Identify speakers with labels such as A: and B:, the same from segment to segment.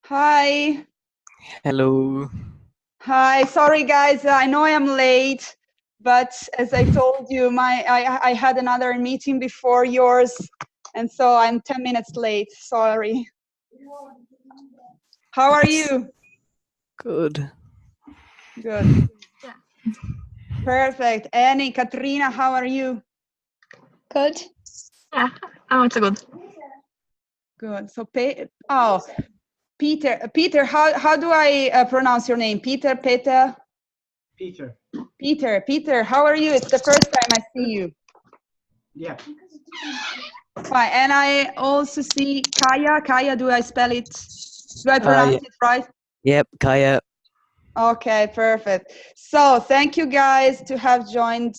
A: Hi.
B: Hello.
A: Hi. Sorry, guys. I know I am late, but as I told you, I had another meeting before yours, and so I'm 10 minutes late. Sorry. How are you?
B: Good.
A: Good.
C: Yeah.
A: Perfect. Annie, Katrina, how are you?
D: Good.
C: Yeah, it's good.
A: Good. So, Peter. Peter, how do I pronounce your name? Peter.
E: Peter.
A: Peter, how are you? It's the first time I see you.
E: Yeah.
A: Fine. And I also see Kaya. Kaya, do I spell it? Do I pronounce it right?
B: Yep, Kaya.
A: Okay, perfect. So thank you guys to have joined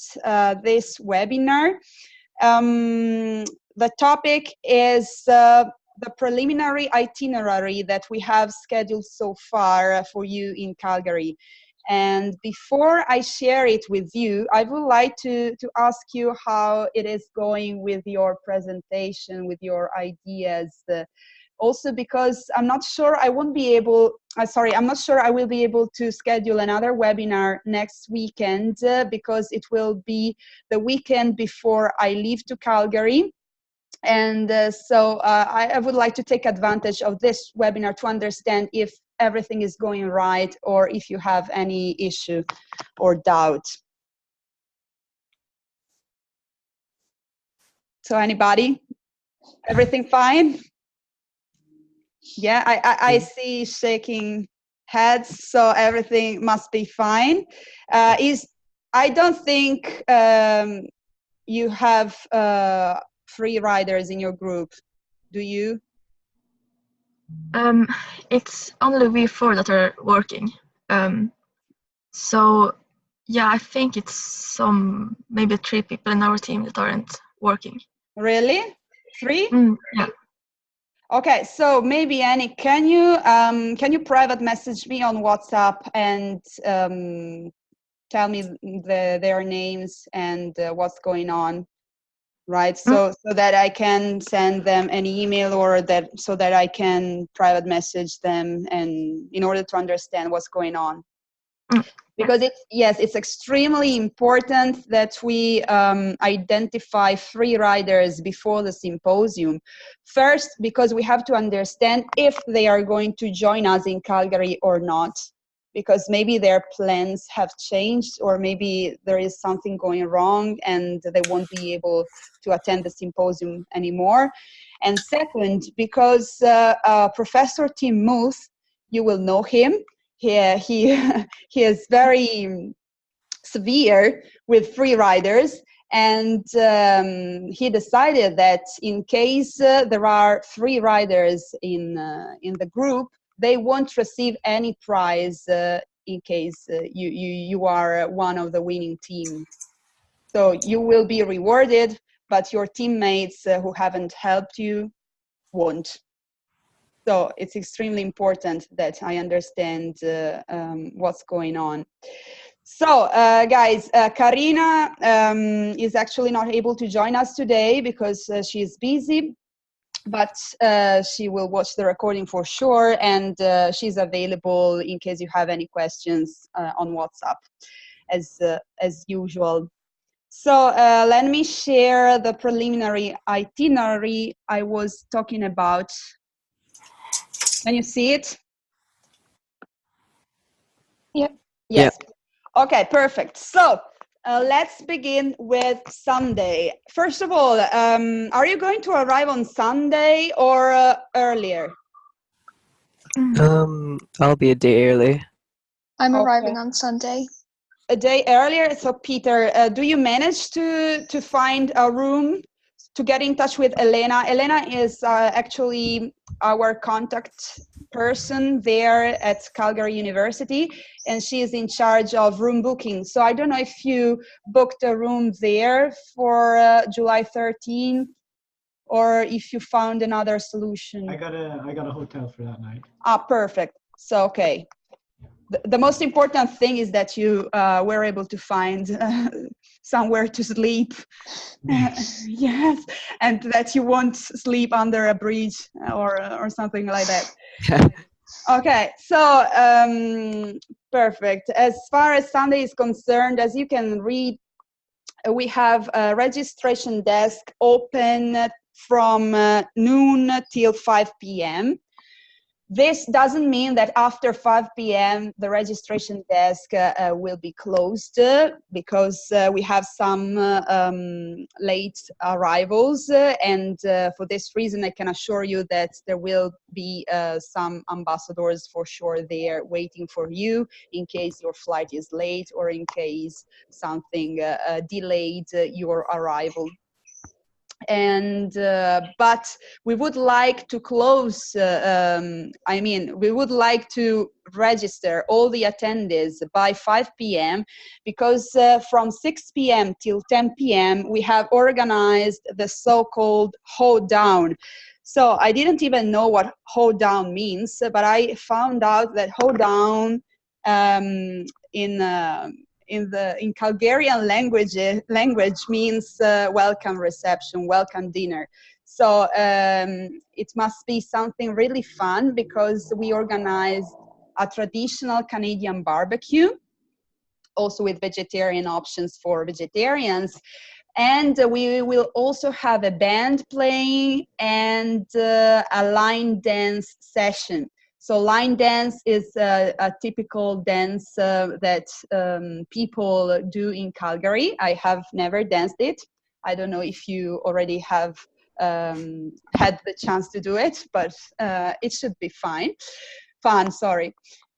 A: this webinar. The topic is the preliminary itinerary that we have scheduled so far for you in Calgary. And before I share it with you, I would like to ask you how it is going with your presentation, with your ideas. Also because I'm not sure I won't be able, I'm not sure I will be able to schedule another webinar next weekend because it will be the weekend before I leave to Calgary. And so I would like to take advantage of this webinar to understand if everything is going right or if you have any issue or doubt. So anybody? Everything fine? Yeah, I see shaking heads, so everything must be fine. I don't think you have free riders in your group, do you?
C: It's only we four that are working. So yeah, I think it's maybe 3 people in our team that aren't working.
A: Really? 3?
C: Yeah.
A: Okay, so maybe Annie, can you private message me on WhatsApp and tell me their names and what's going on, right? So that I can send them an email or so that I can private message them and in order to understand what's going on. Because it's extremely important that we identify free riders before the symposium. First, because we have to understand if they are going to join us in Calgary or not, because maybe their plans have changed or maybe there is something going wrong and they won't be able to attend the symposium anymore. And second, because Professor Tim Muth, you will know him, he is very severe with free riders, and he decided that in case there are free riders in the group, they won't receive any prize in case you are one of the winning team. So you will be rewarded, but your teammates who haven't helped you won't. So it's extremely important that I understand what's going on. So, guys, Karina is actually not able to join us today because she's busy, but she will watch the recording for sure, and she's available in case you have any questions on WhatsApp, as usual. So let me share the preliminary itinerary I was talking about. Can you see it?
D: Yep.
A: Yes. Yep. Okay, perfect. So let's begin with Sunday. First of all, are you going to arrive on Sunday or earlier?
B: I'll be a day early.
D: I'm arriving on Sunday.
A: A day earlier. So Peter, do you manage to find a room, to get in touch with Elena? Elena is actually our contact person there at Calgary University, and she is in charge of room booking. So I don't know if you booked a room there for July 13th, or if you found another solution.
E: I got a hotel for that night.
A: Ah, perfect. So okay. The most important thing is that you were able to find somewhere to sleep. Yes, and that you won't sleep under a bridge or something like that. Okay, so perfect. As far as Sunday is concerned, as you can read, we have a registration desk open from noon till 5 p.m. This doesn't mean that after 5 p.m. the registration desk will be closed because we have some late arrivals and for this reason I can assure you that there will be some ambassadors for sure there waiting for you in case your flight is late or in case something delayed your arrival. And but we would like to close we would like to register all the attendees by 5 p.m. because from 6 p.m. till 10 p.m. we have organized the so-called hold down. So I didn't even know what hold down means, but I found out that hold down in Bulgarian language means welcome reception, welcome dinner. So it must be something really fun because we organized a traditional Canadian barbecue, also with vegetarian options for vegetarians. And we will also have a band playing and a line dance session. So line dance is a typical dance that people do in Calgary. I have never danced it. I don't know if you already have had the chance to do it, but it should be fun, sorry.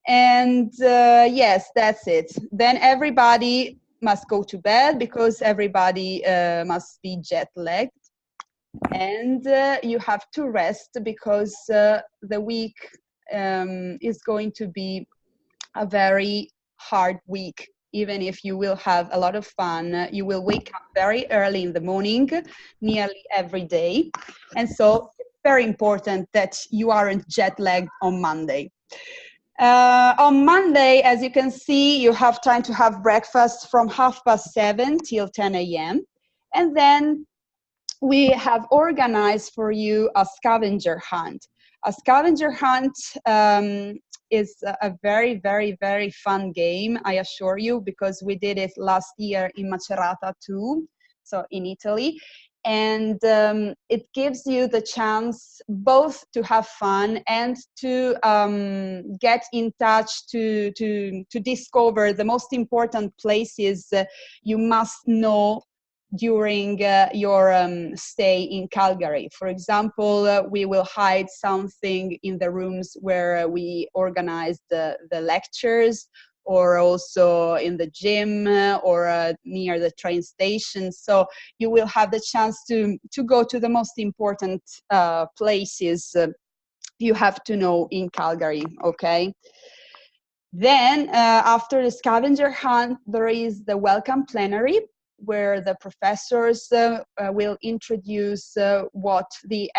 A: And yes, that's it. Then everybody must go to bed because everybody must be jet lagged. And you have to rest because the week is going to be a very hard week. Even if you will have a lot of fun, you will wake up very early in the morning, nearly every day. And so it's very important that you aren't jet lagged on Monday. On Monday, as you can see, you have time to have breakfast from 7:30 till 10 a.m. And then we have organized for you a scavenger hunt. A scavenger hunt is a very, very, very fun game, I assure you, because we did it last year in Macerata too, so in Italy. And it gives you the chance both to have fun and to get in touch to discover the most important places you must know during your stay in Calgary. For example, we will hide something in the rooms where we organize the lectures, or also in the gym or near the train station. So you will have the chance to go to the most important places you have to know in Calgary, okay? Then after the scavenger hunt, there is the welcome plenary, where the professors will introduce what the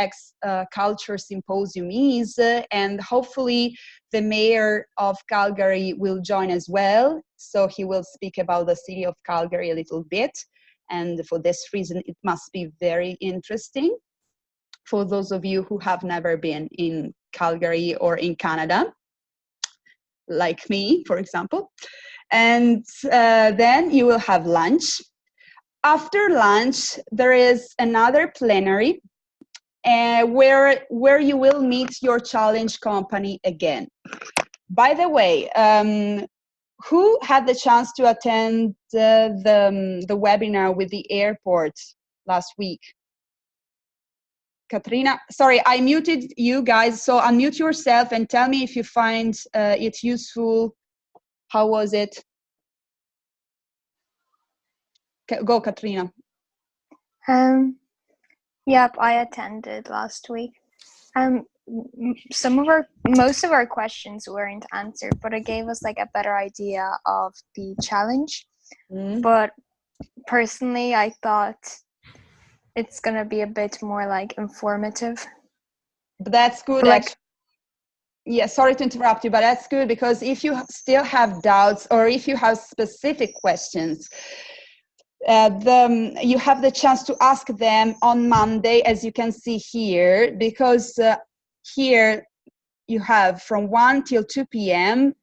A: Culture Symposium is, and hopefully the mayor of Calgary will join as well. So he will speak about the city of Calgary a little bit. And for this reason, it must be very interesting for those of you who have never been in Calgary or in Canada, like me, for example. And then you will have lunch. After lunch, there is another plenary where you will meet your challenge company again. By the way, who had the chance to attend the webinar with the airport last week? Katrina, sorry, I muted you guys, so unmute yourself and tell me if you find it useful. How was it? Go, Katrina.
D: Yep, I attended last week. Most of our questions weren't answered, but it gave us like a better idea of the challenge. But personally, I thought it's gonna be a bit more like informative.
A: But that's good.
D: Like,
A: yeah, sorry to interrupt you, but that's good, because if you still have doubts or if you have specific questions, you have the chance to ask them on Monday, as you can see here, because here you have from 1 till 2 p.m.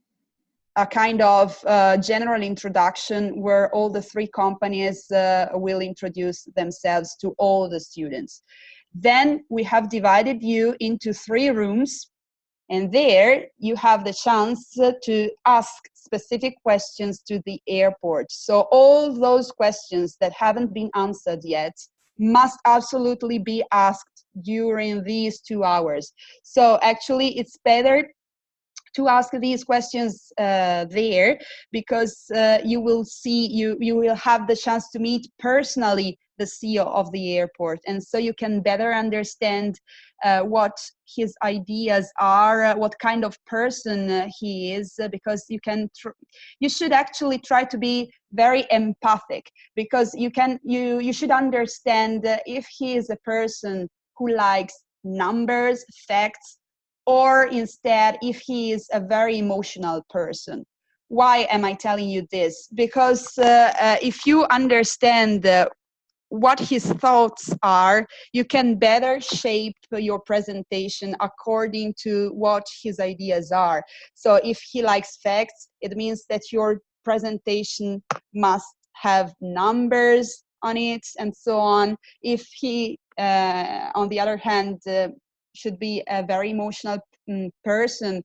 A: a kind of general introduction where all the three companies will introduce themselves to all the students. Then we have divided you into 3 rooms, and there you have the chance to ask specific questions to the airport. So all those questions that haven't been answered yet must absolutely be asked during these 2 hours. So actually it's better to ask these questions there, because you will see, you will have the chance to meet personally the CEO of the airport, and so you can better understand what his ideas are, what kind of person he is, because you should actually try to be very empathic, because you should understand if he is a person who likes numbers, facts, or instead if he is a very emotional person. Why am I telling you this? Because if you understand what his thoughts are, you can better shape your presentation according to what his ideas are. So if he likes facts, it means that your presentation must have numbers on it and so on. If he, on the other hand, should be a very emotional person,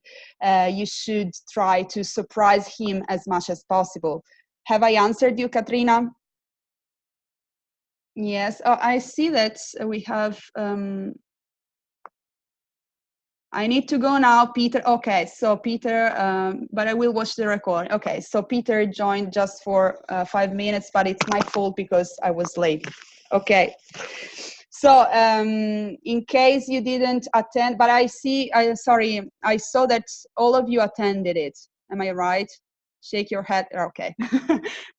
A: you should try to surprise him as much as possible. Have I answered you, Katrina? Yes, oh, I see that we have, I need to go now, Peter. Okay, so Peter, but I will watch the record. Okay, so Peter joined just for 5 minutes, but it's my fault because I was late. Okay, so in case you didn't attend, but I saw that all of you attended it. Am I right? Shake your head. Okay,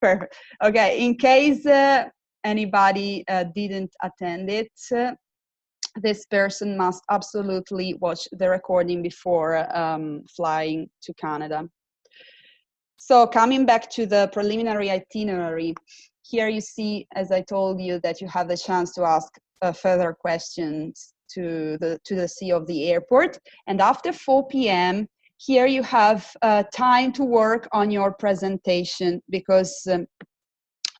A: perfect. Okay, in case anybody didn't attend it, this person must absolutely watch the recording before flying to Canada. So coming back to the preliminary itinerary, here you see, as I told you, that you have the chance to ask further questions to the CEO of the airport. And after 4 p.m., here you have time to work on your presentation, because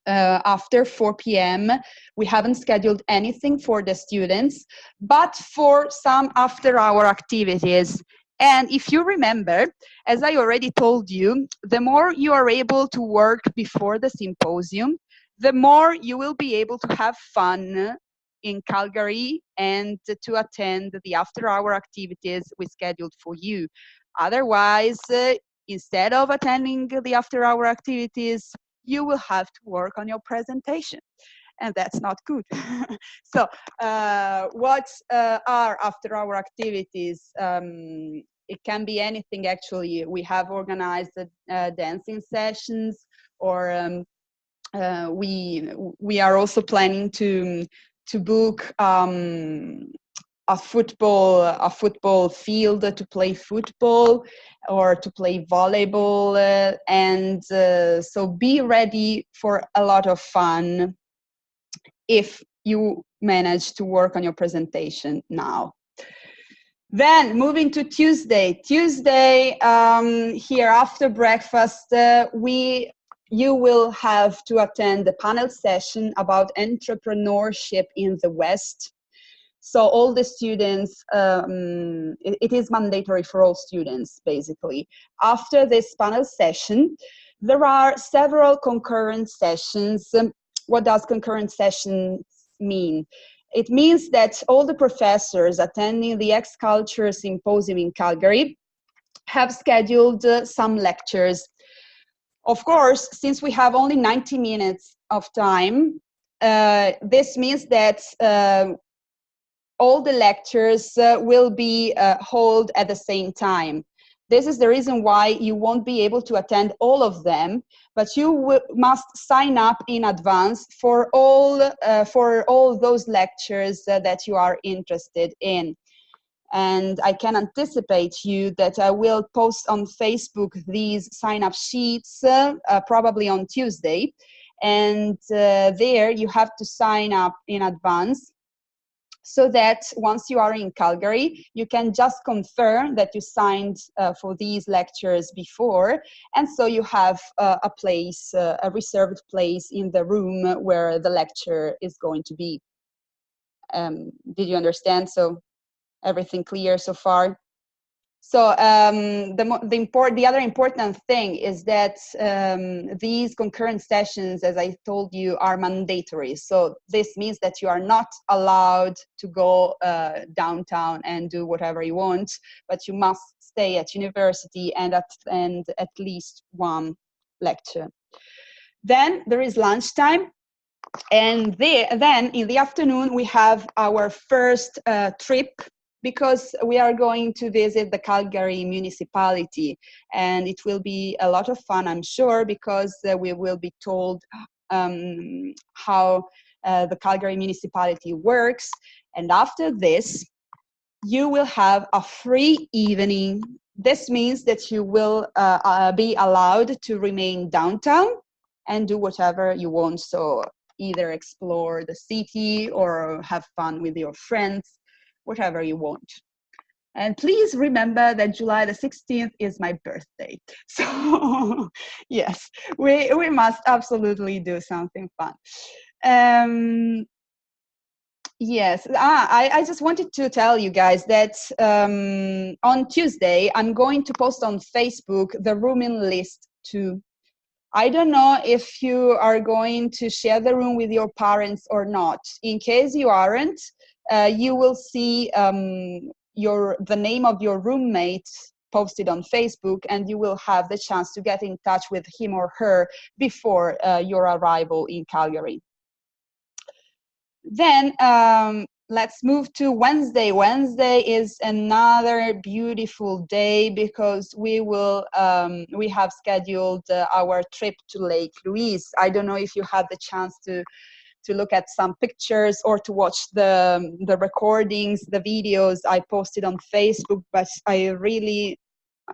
A: after 4 p.m. we haven't scheduled anything for the students, but for some after-hour activities. And if you remember, as I already told you, the more you are able to work before the symposium, the more you will be able to have fun in Calgary and to attend the after-hour activities we scheduled for you. Otherwise, instead of attending the after-hour activities, you will have to work on your presentation, and that's not good. So what are after-hour activities? It can be anything, actually. We have organized dancing sessions, or we are also planning to book a football field to play football or to play volleyball, and so be ready for a lot of fun if you manage to work on your presentation now. Then moving to Tuesday, here after breakfast, you will have to attend the panel session about entrepreneurship in the West. So all the students, it is mandatory for all students, basically. After this panel session, there are several concurrent sessions. What does concurrent sessions mean? It means that all the professors attending the X-Culture Symposium in Calgary have scheduled some lectures. Of course, since we have only 90 minutes of time, this means that all the lectures will be held at the same time. This is the reason why you won't be able to attend all of them, but you must sign up in advance for all those lectures that you are interested in. And I can anticipate you that I will post on Facebook these sign-up sheets probably on Tuesday. And there you have to sign up in advance. so that once you are in Calgary, you can just confirm that you signed for these lectures before, and so you have a place, a reserved place in the room where the lecture is going to be. Did you understand? So everything clear so far? So the other important thing is that these concurrent sessions, as I told you, are mandatory. So this means that you are not allowed to go downtown and do whatever you want, but you must stay at university and attend at least one lecture. Then there is lunchtime. And then in the afternoon, we have our first trip, because we are going to visit the Calgary municipality, and it will be a lot of fun, I'm sure, because we will be told how the Calgary municipality works. And after this, you will have a free evening. This means that you will be allowed to remain downtown and do whatever you want. So either explore the city or have fun with your friends, whatever you want. And please remember that July the 16th is my birthday. So yes, we must absolutely do something fun. Yes, I just wanted to tell you guys that on Tuesday, I'm going to post on Facebook the rooming list too. I don't know if you are going to share the room with your parents or not. In case you aren't, you will see the name of your roommate posted on Facebook, and you will have the chance to get in touch with him or her before your arrival in Calgary. Then let's move to Wednesday. Wednesday is another beautiful day because we have scheduled our trip to Lake Louise. I don't know if you had the chance to look at some pictures or to watch the recordings, the videos I posted on Facebook, but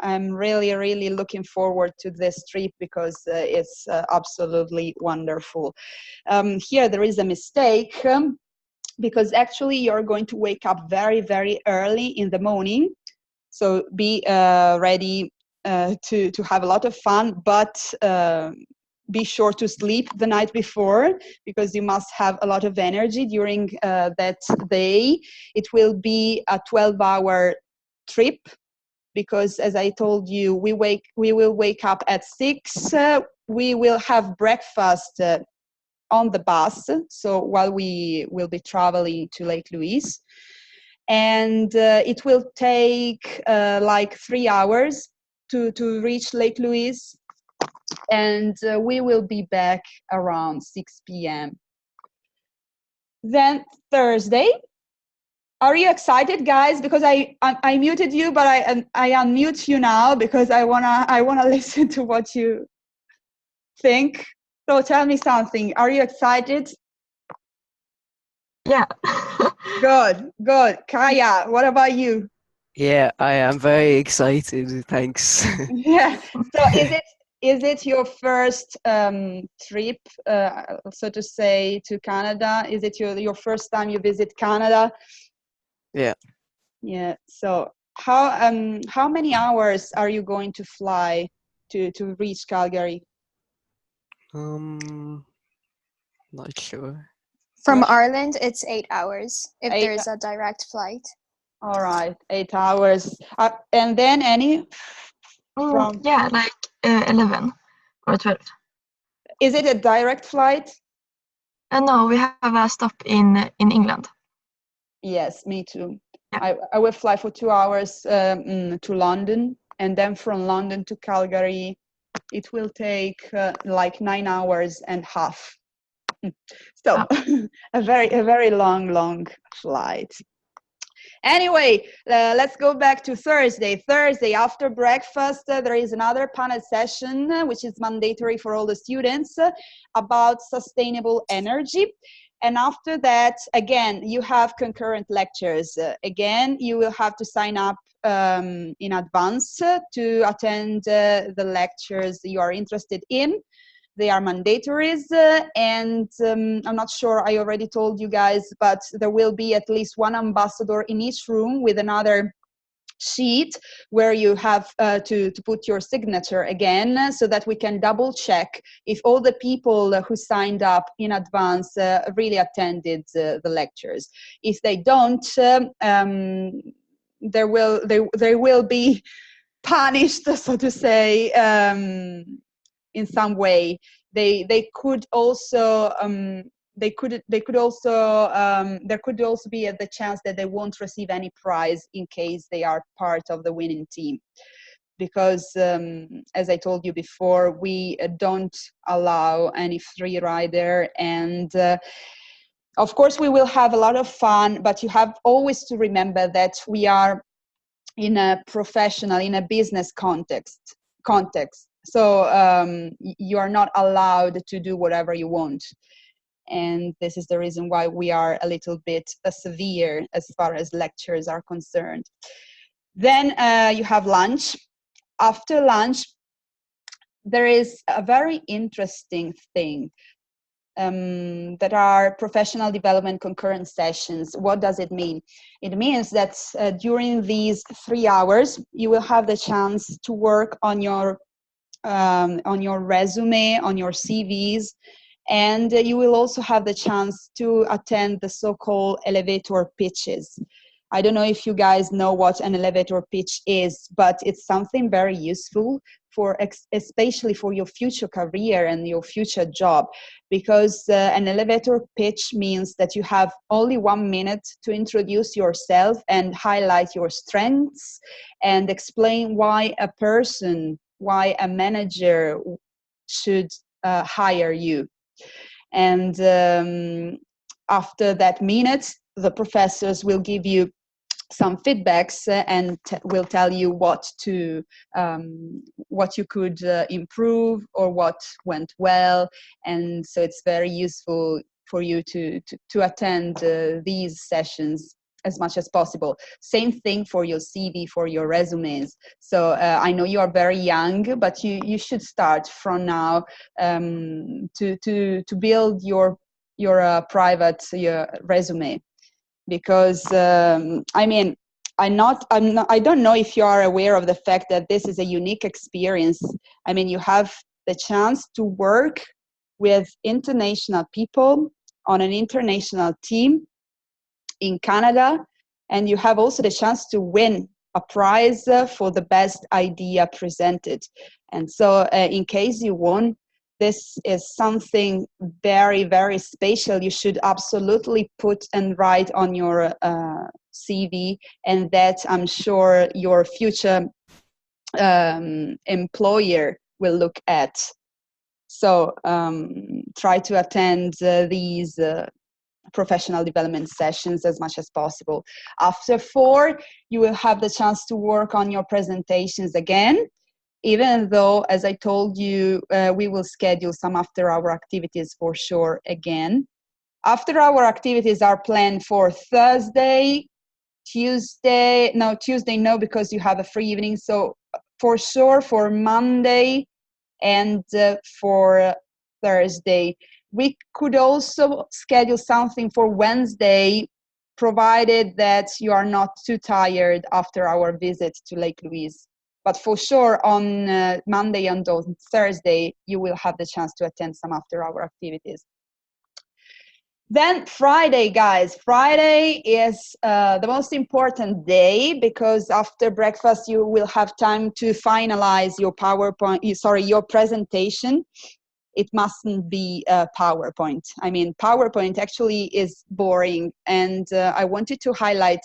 A: I'm really looking forward to this trip because it's absolutely wonderful. Here there is a mistake, because actually you're going to wake up very early in the morning. So be ready to have a lot of fun, but be sure to sleep the night before, because you must have a lot of energy during that day. It will be a 12-hour trip, because as I told you, we will wake up at 6. We will have breakfast on the bus, so while we will be traveling to Lake Louise, and it will take like 3 hours to reach Lake Louise, and we will be back around 6 p.m. Then Thursday. Are you excited, guys? Because I muted you, but I unmute you now because I wanna listen to what you think. So tell me something. Are you excited?
C: Yeah.
A: Good. Kaya, what about you?
B: Yeah, I am very excited. Thanks.
A: Yeah. So is it your first trip, so to say, to Canada? Is it your first time you visit Canada?
B: Yeah.
A: Yeah. So how many hours are you going to fly to reach Calgary?
B: Not sure.
D: From Ireland, it's 8 hours if
A: 8
D: there's a direct flight.
A: All right, 8 hours. And then from
C: Yeah, like 11 or 12.
A: Is it a direct flight?
C: No, we have a stop in England.
A: Yes, me too.
C: Yeah.
A: I will fly for 2 hours to London, and then from London to Calgary, it will take like 9 hours and a half. So a very long flight. Anyway, let's go back to Thursday. Thursday, after breakfast, there is another panel session, which is mandatory for all the students, about sustainable energy. And after that, again, you have concurrent lectures. Again, you will have to sign up in advance to attend the lectures you are interested in. They are mandatories, and I'm not sure I already told you guys, but there will be at least one ambassador in each room with another sheet where you have to put your signature again, so that we can double check if all the people who signed up in advance really attended the lectures. If they don't, they will be punished, so to say, in some way. They could also there could also be the chance that they won't receive any prize in case they are part of the winning team, because as I told you before, we don't allow any free rider, and of course we will have a lot of fun, but you have always to remember that we are in a professional, in a business context. So you are not allowed to do whatever you want. And this is the reason why we are a little bit severe as far as lectures are concerned. Then you have lunch. After lunch, there is a very interesting thing. That are professional development concurrent sessions. What does it mean? It means that during these 3 hours, you will have the chance to work on your resume, on your CVs, and you will also have the chance to attend the so-called elevator pitches. I don't know if you guys know what an elevator pitch is, but it's something very useful especially for your future career and your future job, because an elevator pitch means that you have only 1 minute to introduce yourself and highlight your strengths and explain why a manager should hire you. And after that minute, the professors will give you some feedbacks and will tell you what you could improve or what went well. And so it's very useful for you to attend these sessions as much as possible. Same thing for your CV, for your resumes. So I know you are very young, but you should start from now to build your private resume. Because I mean, I don't know if you are aware of the fact that this is a unique experience. I mean, you have the chance to work with international people on an international team in Canada, and you have also the chance to win a prize for the best idea presented. And so in case you won, this is something very, very special. You should absolutely put and write on your CV, and that I'm sure your future employer will look at. So try to attend these professional development sessions as much as possible. After 4, you will have the chance to work on your presentations again, even though, as I told you, we will schedule some after-hour activities for sure again. After-hour activities are planned for Thursday, Tuesday no, because you have a free evening. So for sure for Monday and for Thursday. We could also schedule something for Wednesday, provided that you are not too tired after our visit to Lake Louise. But for sure, on Monday and on Thursday, you will have the chance to attend some after-hour activities. Then Friday, guys. Friday is the most important day, because after breakfast, you will have time to finalize your your presentation. It mustn't be PowerPoint. I mean, PowerPoint actually is boring, and I wanted to highlight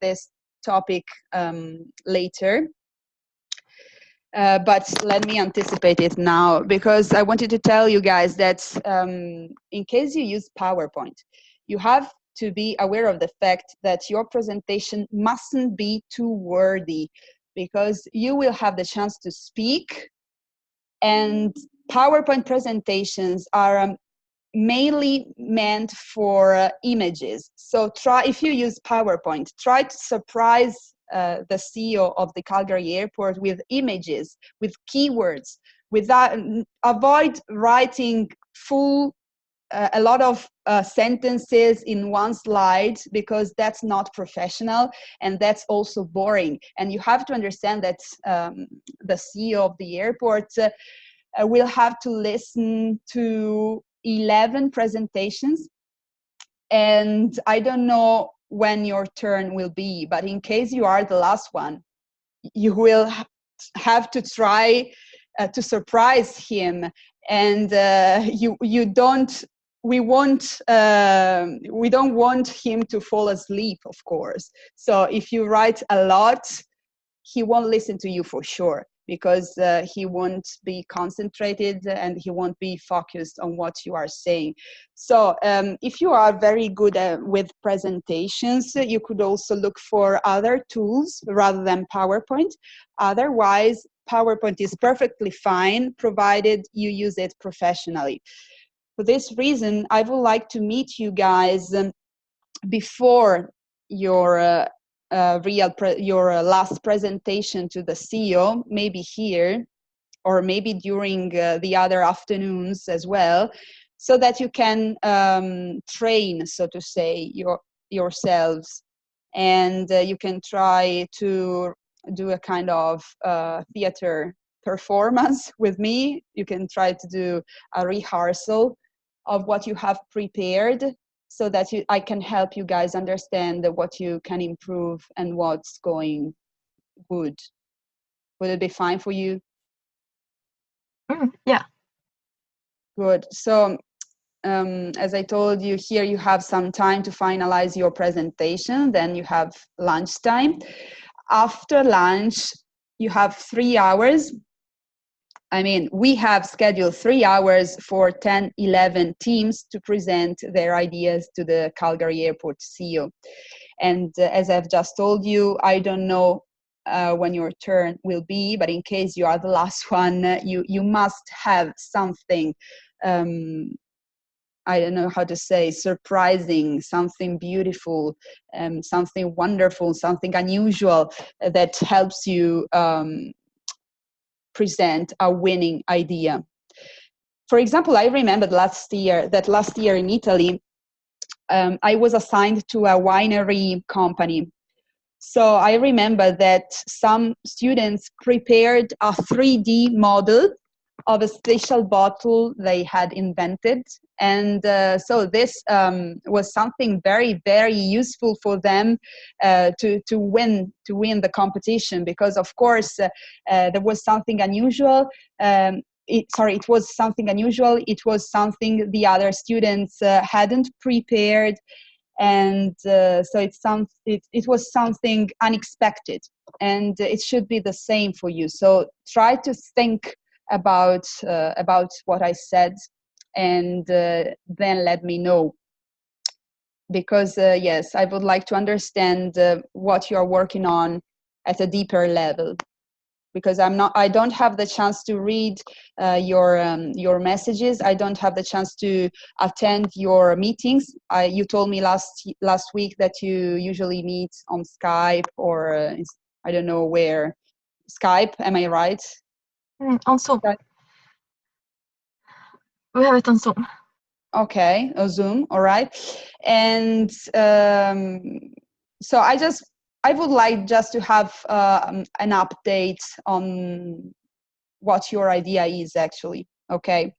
A: this topic later. But let me anticipate it now, because I wanted to tell you guys that in case you use PowerPoint, you have to be aware of the fact that your presentation mustn't be too wordy, because you will have the chance to speak, and PowerPoint presentations are mainly meant for images. So if you use PowerPoint, try to surprise the CEO of the Calgary airport with images, with keywords, without avoid writing full a lot of sentences in one slide, because that's not professional and that's also boring. And you have to understand that the CEO of the airport will have to listen to 11 presentations, and I don't know when your turn will be, but in case you are the last one, you will have to try to surprise him, and you don't. We don't want him to fall asleep, of course. So if you write a lot, he won't listen to you for sure, because he won't be concentrated and he won't be focused on what you are saying. So if you are very good with presentations, you could also look for other tools rather than PowerPoint. Otherwise, PowerPoint is perfectly fine, provided you use it professionally. For this reason, I would like to meet you guys before your your last presentation to the CEO, maybe here, or maybe during the other afternoons as well, so that you can train, so to say, yourselves, and you can try to do a kind of theater performance with me. You can try to do a rehearsal of what you have prepared, so that I can help you guys understand what you can improve and what's going good. Would it be fine for you?
C: Yeah.
A: Good. So as I told you, here you have some time to finalize your presentation, then you have lunchtime. After lunch, you have 3 hours. I mean, we have scheduled 3 hours for 10, 11 teams to present their ideas to the Calgary Airport CEO. And as I've just told you, I don't know when your turn will be, but in case you are the last one, you must have something, I don't know how to say, surprising, something beautiful, something wonderful, something unusual that helps you present a winning idea. For example, I remember last year in Italy, I was assigned to a winery company. So I remember that some students prepared a 3D model of a special bottle they had invented. And so this was something very, very useful for them to win the competition, because of course there was something unusual. It was something unusual. It was something the other students hadn't prepared. And so it was something unexpected, and it should be the same for you. So try to think about what I said, and then let me know, because yes, I would like to understand what you are working on at a deeper level, because I don't have the chance to read your messages. I don't have the chance to attend your meetings. You told me last week that you usually meet on Skype, or I don't know where. Skype, am I right?
C: On Zoom.
A: Skype.
C: We have it on Zoom.
A: Okay, Zoom, all right. And so I would like just to have an update on what your idea is actually, okay?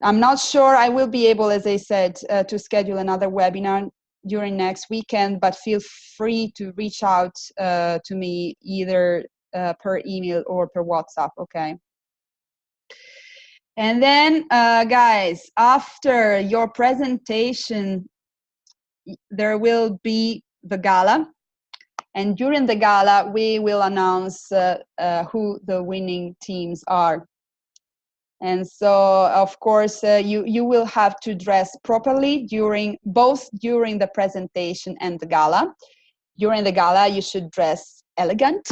A: I'm not sure I will be able, as I said, to schedule another webinar during next weekend, but feel free to reach out to me either per email or per WhatsApp, okay? And then, guys, after your presentation, there will be the gala. And during the gala, we will announce who the winning teams are. And so, of course, you will have to dress properly both during the presentation and the gala. During the gala, you should dress elegant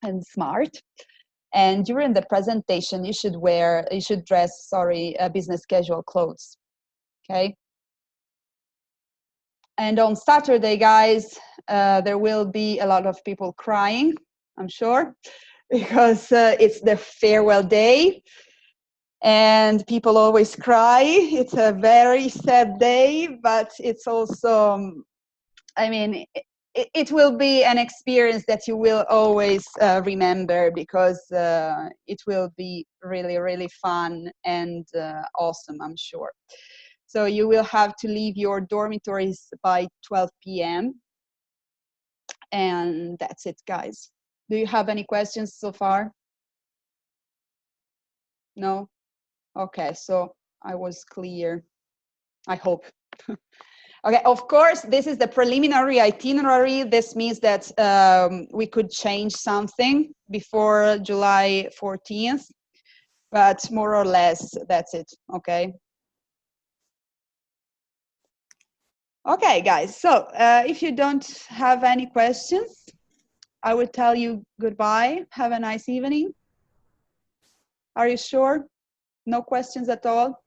A: and smart. And during the presentation, you should dress business casual clothes, okay? And on Saturday, guys, there will be a lot of people crying, I'm sure, because it's the farewell day and people always cry. It's a very sad day, but it's also, I mean, it will be an experience that you will always remember, because it will be really, really fun and awesome, I'm sure. So you will have to leave your dormitories by 12 p.m. And that's it, guys. Do you have any questions so far? No? Okay, so I was clear, I hope. Okay, of course, this is the preliminary itinerary. This means that we could change something before July 14th, but more or less, that's it, okay? Okay, guys, so if you don't have any questions, I will tell you goodbye. Have a nice evening. Are you sure? No questions at all?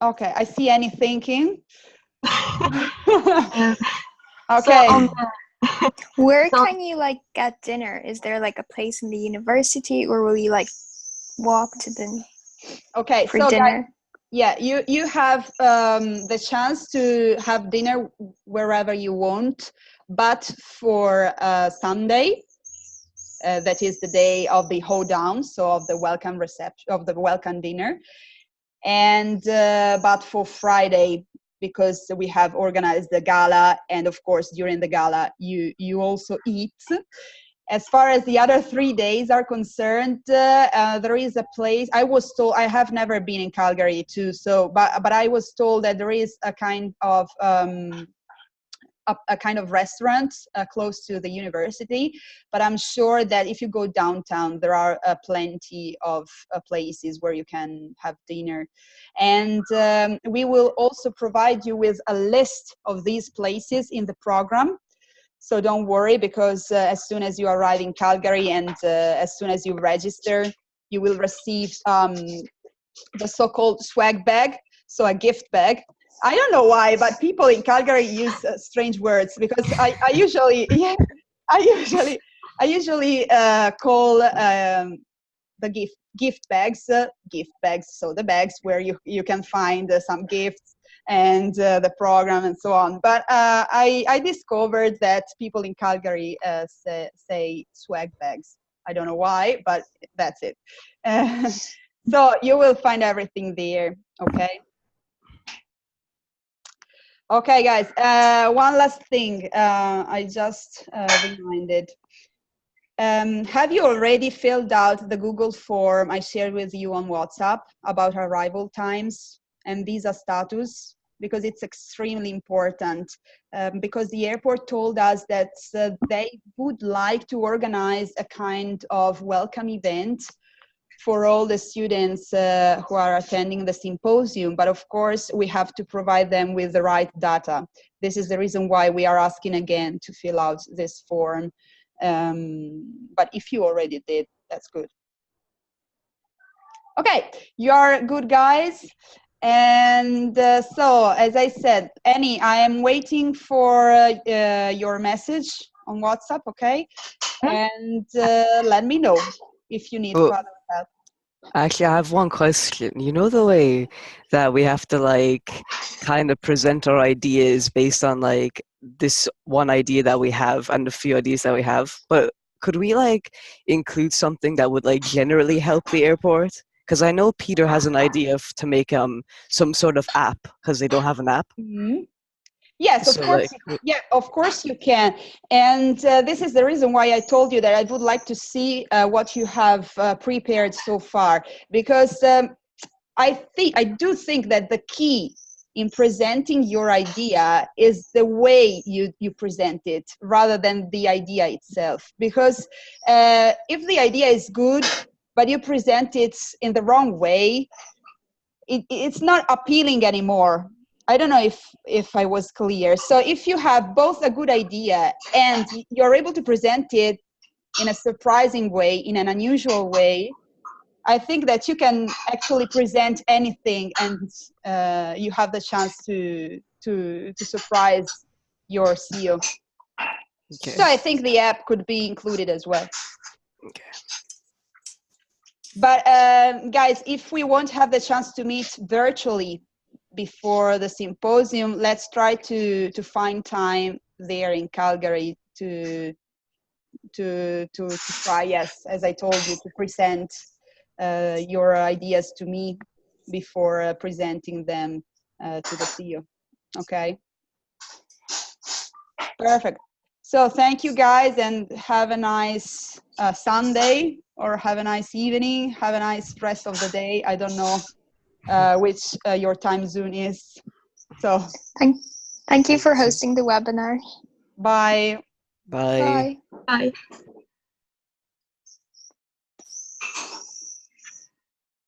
A: Okay, I see any thinking. Okay.
C: So
D: Where
C: So-
D: can you like get dinner? Is there like a place in the university, or will you like walk to the
A: Okay,
D: for
A: so
D: dinner?
A: guys, yeah, you have the chance to have dinner wherever you want, but for Sunday, that is the day of the hoedown, so of the welcome reception, of the welcome dinner, and but for Friday, because we have organized the gala, and of course during the gala you also eat. As far as the other 3 days are concerned, there is a place, I was told, I have never been in Calgary too, so but I was told that there is a kind of a kind of restaurant close to the university, but I'm sure that if you go downtown, there are plenty of places where you can have dinner. And we will also provide you with a list of these places in the program. So don't worry, because as soon as you arrive in Calgary and as soon as you register, you will receive the so-called swag bag, so a gift bag. I don't know why, but people in Calgary use strange words, because I usually, yeah, I usually call the gift bags, so the bags where you can find some gifts and the program and so on. But I discovered that people in Calgary say swag bags. I don't know why, but that's it. So you will find everything there, okay? Okay, guys, one last thing I just reminded. Have you already filled out the Google form I shared with you on WhatsApp about arrival times and visa status? Because it's extremely important, because the airport told us that they would like to organize a kind of welcome event for all the students who are attending the symposium, but of course we have to provide them with the right data. This is the reason why we are asking again to fill out this form. But if you already did, that's good. Okay, you're good, guys. And so, as I said, Annie, I am waiting for your message on WhatsApp, okay? And let me know if you need further help.
B: Actually, I have one question. You know the way that we have to like kind of present our ideas based on like this one idea that we have and the few ideas that we have, but could we like include something that would like generally help the airport? Because I know Peter has an idea to make some sort of app, because they don't have an app.
A: Mm-hmm. Yes, of
B: So,
A: course.
B: like,
A: Yeah, of course you can. And this is the reason why I told you that I would like to see what you have prepared so far, because I do think that the key in presenting your idea is the way you present it rather than the idea itself. Because if the idea is good, but you present it in the wrong way, it's not appealing anymore. I don't know if I was clear. So if you have both a good idea and you're able to present it in a surprising way, in an unusual way, I think that you can actually present anything, and you have the chance to surprise your CEO.
B: Okay.
A: So I think the app could be included as well.
B: Okay.
A: But guys, if we won't have the chance to meet virtually before the symposium, let's try to find time there in Calgary to try, yes, as I told you, to present your ideas to me before presenting them to the CEO. Okay. Perfect. So thank you guys, and have a nice Sunday, or have a nice evening, have a nice rest of the day. I don't know which your time zone is. So
D: Thank you for hosting the webinar.
A: bye.
B: Bye.
C: Bye.